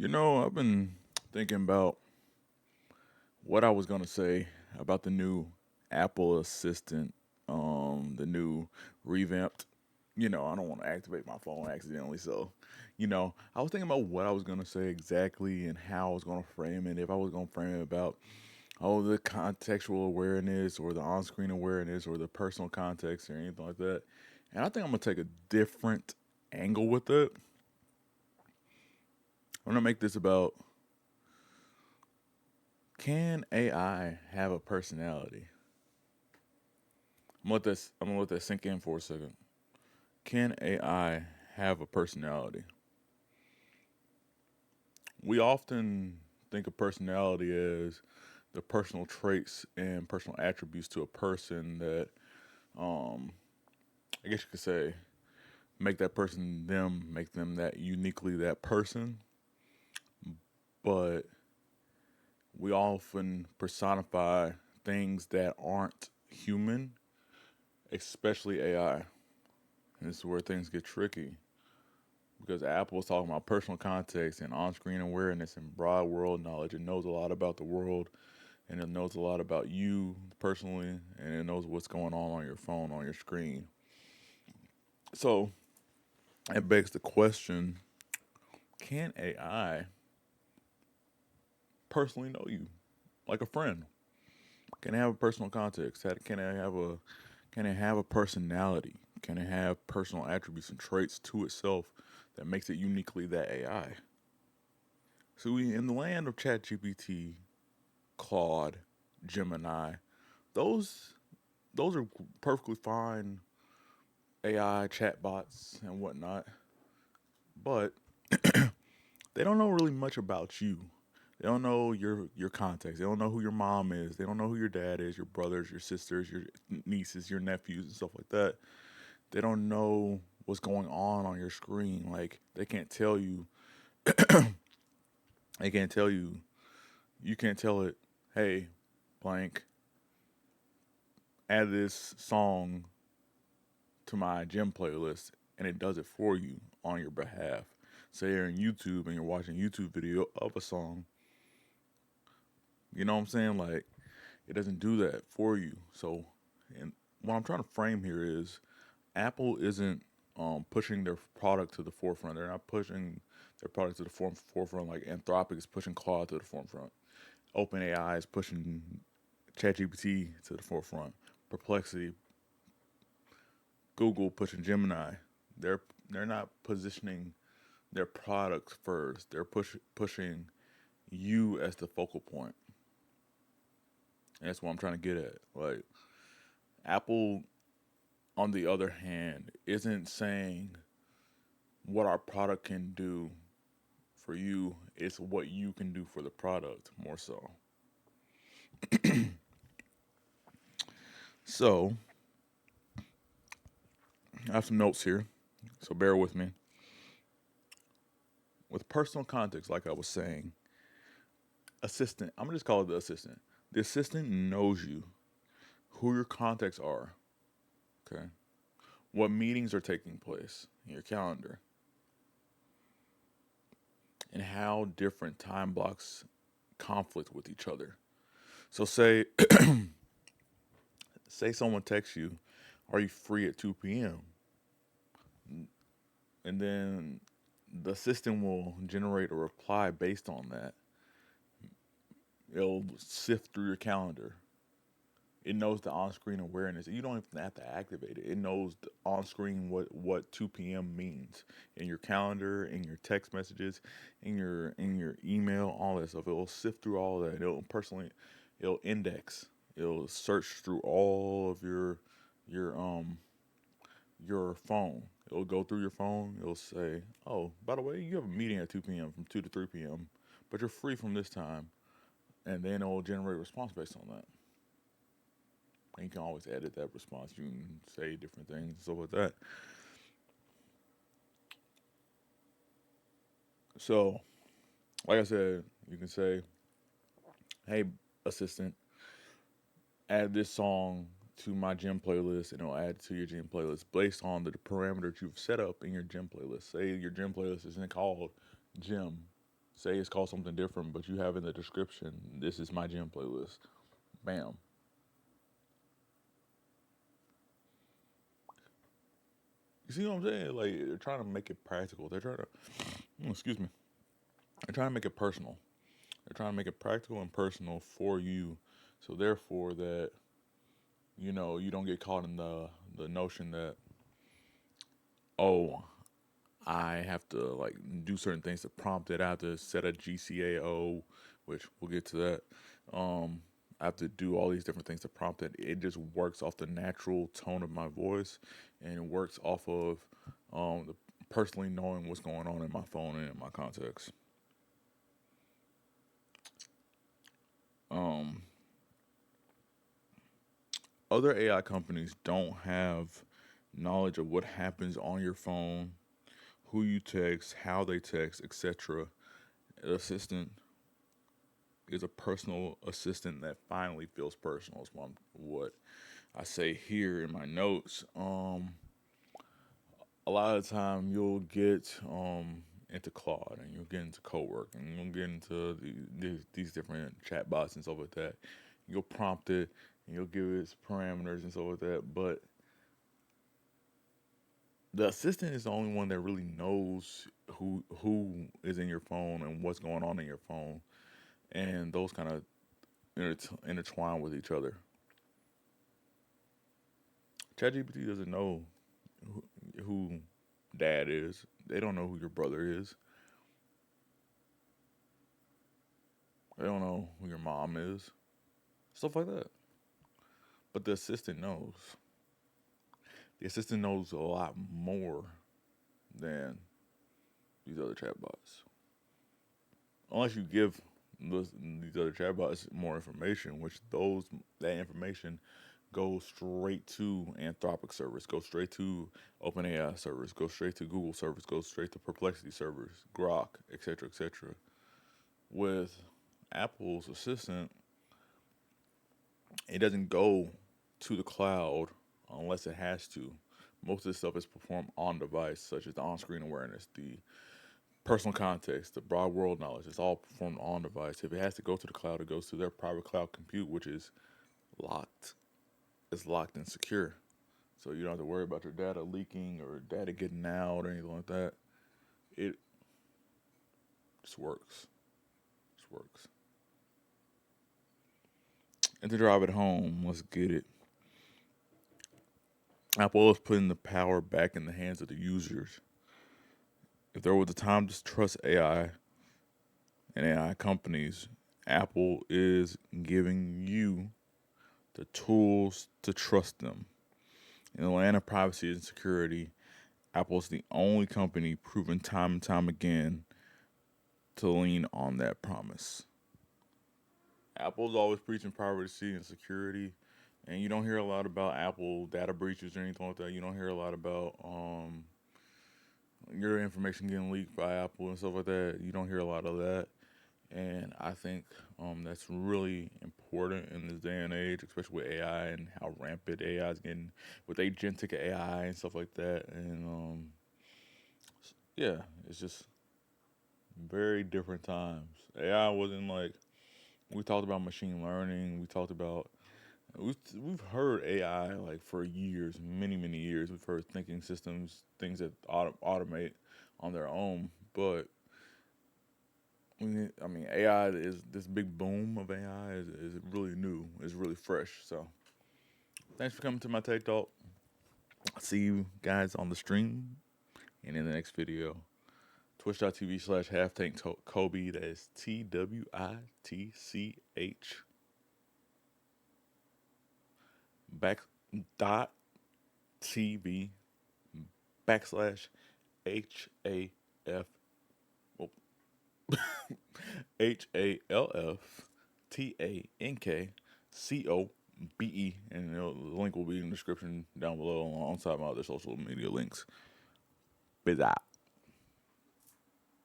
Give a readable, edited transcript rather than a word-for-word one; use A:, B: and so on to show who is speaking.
A: I've been thinking about what I was gonna say about the new Apple Assistant, the new revamped. I don't want to activate my phone accidentally, so I was thinking about what I was gonna say exactly and how I was gonna frame it. If I was gonna frame it about the contextual awareness or the on-screen awareness or the personal context or anything like that, and I think I'm gonna take a different angle with it. I'm gonna make this about, can AI have a personality? I'm gonna let that sink in for a second. Can AI have a personality? We often think of personality as the personal traits and personal attributes to a person that, um, I guess you could say, make that person them, make them that uniquely that person. But we often personify things that aren't human, especially AI. And this is where things get tricky because Apple's talking about personal context and on-screen awareness and broad world knowledge. It knows a lot about the world, and it knows a lot about you personally, and it knows what's going on your phone, on your screen. So it begs the question: can AI personally know you like a friend? Can it have a personal context? Can it have a personality? Can it have personal attributes and traits to itself that makes it uniquely that AI? So we in the land of ChatGPT, Claude, Gemini, those those are perfectly fine AI chatbots and whatnot, but they don't know really much about you. They don't know your context. They don't know who your mom is. They don't know who your dad is, your brothers, your sisters, your nieces, your nephews, and stuff like that. They don't know what's going on your screen. Like they can't tell you. They can't tell you. You can't tell it, hey, blank, add this song to my gym playlist, and it does it for you on your behalf. Say you're in YouTube and you're watching a YouTube video of a song. You know what I'm saying? Like it doesn't do that for you. So, and what I'm trying to frame here is Apple isn't pushing their product to the forefront. They're not pushing their product to the forefront like Anthropic is pushing Claude to the forefront. OpenAI is pushing ChatGPT to the forefront. Perplexity, Google pushing Gemini. They're they're not positioning their products first. They're pushing you as the focal point. And that's what I'm trying to get at. Like Apple, on the other hand, isn't saying what our product can do for you. It's what you can do for the product more so. So I have some notes here. So bear with me. With personal context, like I was saying, assistant. I'm gonna just call it the assistant. The assistant knows you, who your contacts are. Okay. What meetings are taking place in your calendar, and how different time blocks conflict with each other. So say someone texts you, "Are you free at 2 p.m.?" And then the system will generate a reply based on that. It'll sift through your calendar. It knows the on-screen awareness. You don't even have to activate it. It knows the on-screen what 2 p.m. means in your calendar, in your text messages, in your email, all that stuff. It'll sift through all that. It'll index. It'll search through all of your your phone. It'll go through your phone. It'll say, "Oh, by the way, you have a meeting at 2 p.m. from 2 to 3 p.m., but you're free from this time." And then it'll generate a response based on that. And you can always edit that response. You can say different things and stuff like that. So, like I said, you can say, "Hey, assistant, add this song to my gym playlist," and it'll add it to your gym playlist based on the parameters you've set up in your gym playlist. Say your gym playlist isn't called gym. Say it's called something different, but you have in the description, this is my gym playlist. Bam. You see what I'm saying? Like they're trying to make it practical. They're trying to, excuse me. They're trying to make it personal. They're trying to make it practical and personal for you. So therefore, that you don't get caught in the notion that, oh, I have to like do certain things to prompt it. I have to set a GCAO, which we'll get to that. I have to do all these different things to prompt it. It just works off the natural tone of my voice, and it works off of the personally knowing what's going on in my phone and in my context. Um, Other AI companies don't have knowledge of what happens on your phone, who you text, how they text, etc. An assistant is a personal assistant that finally feels personal. Is what I say here in my notes. A lot of the time you'll get into Claude and you'll get into Cowork and you'll get into these different chat bots and stuff like that. You'll prompt it and you'll give it its parameters and stuff like that. But the assistant is the only one that really knows who is in your phone and what's going on in your phone, and those kind of intertwine with each other. ChatGPT doesn't know who dad is. They don't know who your brother is. They don't know who your mom is. Stuff like that. But the assistant knows. The assistant knows a lot more than these other chatbots. Unless you give these other chatbots more information, which that information goes straight to Anthropic servers, goes straight to OpenAI servers, goes straight to Google servers, goes straight to Perplexity servers, Grok, etc., etc. With Apple's Assistant, it doesn't go to the cloud unless it has to. Most of this stuff is performed on device, such as the on-screen awareness, the personal context, the broad world knowledge. It's all performed on device. If it has to go to the cloud, it goes to their private cloud compute, which is locked. It's locked and secure. So you don't have to worry about your data leaking or data getting out or anything like that. It just works. Just works. And to drive it home, let's get it. Apple is putting the power back in the hands of the users. If there was a time to trust AI and AI companies, Apple is giving you the tools to trust them. In the land of privacy and security, Apple is the only company proven time and time again to lean on that promise. Apple's always preaching privacy and security, and you don't hear a lot about Apple data breaches or anything like that. You don't hear a lot about your information getting leaked by Apple and stuff like that. You don't hear a lot of that, and I think that's really important in this day and age, especially with AI and how rampant AI is getting with agentic AI and stuff like that. And yeah, it's just very different times. AI wasn't like we talked about machine learning. We talked about we've heard AI like for years, many years. We've heard thinking systems, things that automate on their own. But I mean, AI is this big boom of AI is really new. It's really fresh. So thanks for coming to my TED Talk. I'll see you guys on the stream and in the next video. Twitch.tv/halftankcobe. That is TWITCH back dot TV backslash HAF well, HALFTANKCOBE, and the link will be in the description down below alongside my other social media links. Biz out.